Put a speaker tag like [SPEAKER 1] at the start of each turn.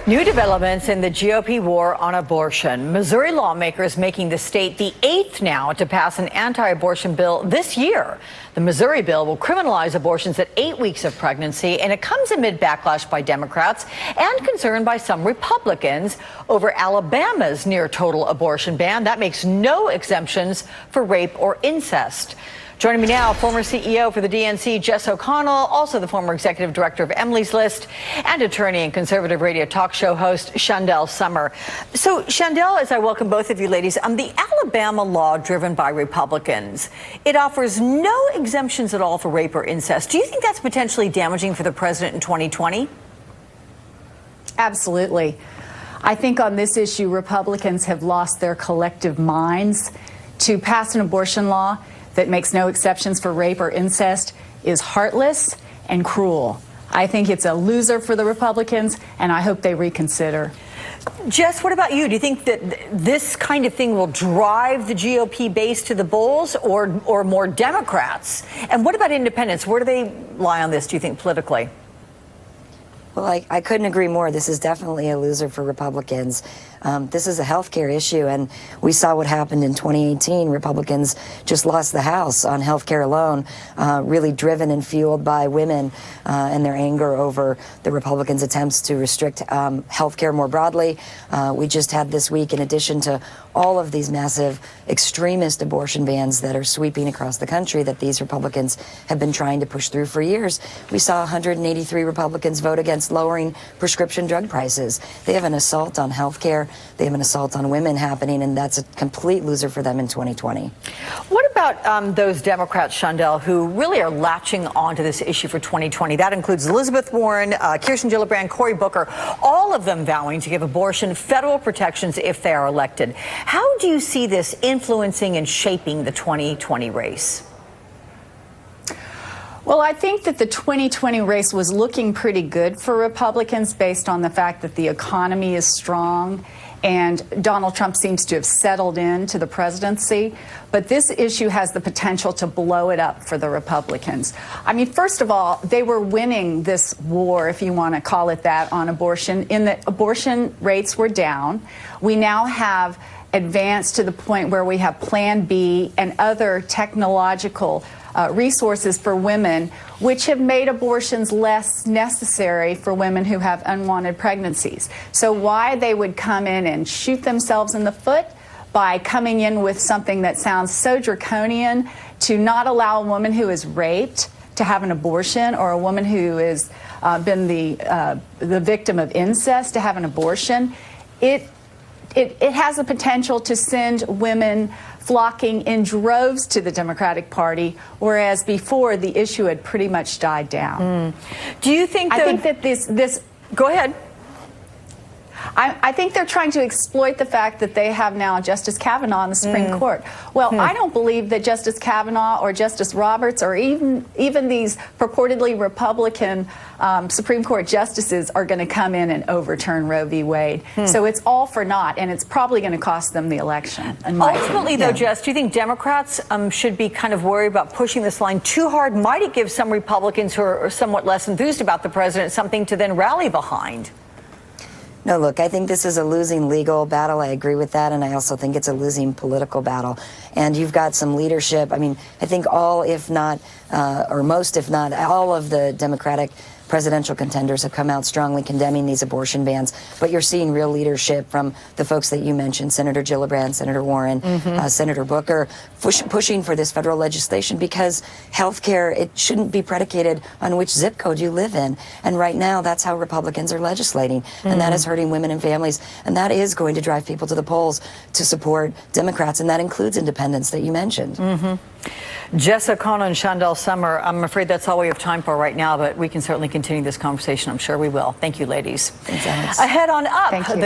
[SPEAKER 1] New developments in the GOP war on abortion. Missouri lawmakers making the state the 8th now to pass an anti-abortion bill this year. The Missouri bill will criminalize abortions at 8 weeks of pregnancy, and it comes amid backlash by Democrats and concern by some Republicans over Alabama's near-total abortion ban that makes no exemptions for rape or incest. Joining me now, former CEO for the DNC, Jess O'Connell, also the former executive director of Emily's List, and attorney and conservative radio talk show host, Chandelle Summer. So, Chandelle, as I welcome both of you ladies, the Alabama law driven by Republicans, it offers no exemptions at all for rape or incest. Do you think that's potentially damaging for the president in 2020?
[SPEAKER 2] Absolutely. I think on this issue, Republicans have lost their collective minds. To pass an abortion law that makes no exceptions for rape or incest is heartless and cruel. I think it's a loser for the Republicans, and I hope they reconsider.
[SPEAKER 1] Jess, what about you? Do you think that this kind of thing will drive the GOP base to the polls or more Democrats? And what about independents? Where do they lie on this, do you think, politically?
[SPEAKER 3] Well, I couldn't agree more. This is definitely a loser for Republicans. This is a health care issue, and we saw what happened in 2018. Republicans just lost the House on health care alone, really driven and fueled by women and their anger over the Republicans' attempts to restrict health care more broadly. We just had this week, in addition to all of these massive extremist abortion bans that are sweeping across the country that these Republicans have been trying to push through for years, we saw 183 Republicans vote against lowering prescription drug prices. They have an assault on health care. They have an assault on women happening, and that's a complete loser for them in 2020.
[SPEAKER 1] What about those Democrats, Chandelle, who really are latching onto this issue for 2020? That includes Elizabeth Warren, Kirsten Gillibrand, Cory Booker, all of them vowing to give abortion federal protections if they are elected. How do you see this influencing and shaping the 2020 race?
[SPEAKER 2] Well, I think that the 2020 race was looking pretty good for Republicans based on the fact that the economy is strong and Donald Trump seems to have settled into the presidency. But this issue has the potential to blow it up for the Republicans. I mean, first of all, they were winning this war, if you want to call it that, on abortion, in that abortion rates were down. We now have advanced to the point where we have Plan B and other technological resources for women, which have made abortions less necessary for women who have unwanted pregnancies. So why they would come in and shoot themselves in the foot by coming in with something that sounds so draconian to not allow a woman who is raped to have an abortion, or a woman who has been the victim of incest to have an abortion, it has the potential to send women flocking in droves to the Democratic Party, whereas before the issue had pretty much died down.
[SPEAKER 1] Do you think
[SPEAKER 2] I think that this
[SPEAKER 1] Go ahead.
[SPEAKER 2] I think they're trying to exploit the fact that they have now Justice Kavanaugh in the Supreme Court. Well, I don't believe that Justice Kavanaugh or Justice Roberts or even these purportedly Republican Supreme Court justices are going to come in and overturn Roe v. Wade. So it's all for naught, and it's probably going to cost them the election.
[SPEAKER 1] Ultimately, though, Jess, do you think Democrats should be kind of worried about pushing this line too hard? Might it give some Republicans who are somewhat less enthused about the president something to then rally behind?
[SPEAKER 3] No, look, I think this is a losing legal battle. I agree with that, and I also think it's a losing political battle. And you've got some leadership. I mean, I think all, if not, or most, if not, all of the Democratic presidential contenders have come out strongly condemning these abortion bans. But you're seeing real leadership from the folks that you mentioned, Senator Gillibrand, Senator Warren, Senator Booker, pushing for this federal legislation because health care, it shouldn't be predicated on which zip code you live in. And right now, that's how Republicans are legislating. And that is hurting women and families. And that is going to drive people to the polls to support Democrats. And that includes independents that you mentioned.
[SPEAKER 1] Jess O'Connell and Chandelle Summer, I'm afraid that's all we have time for right now, but we can certainly continue this conversation. I'm sure we will. Thank you, ladies.
[SPEAKER 3] Thanks, Alex.
[SPEAKER 1] Ahead on up,
[SPEAKER 2] Thank you.
[SPEAKER 1] the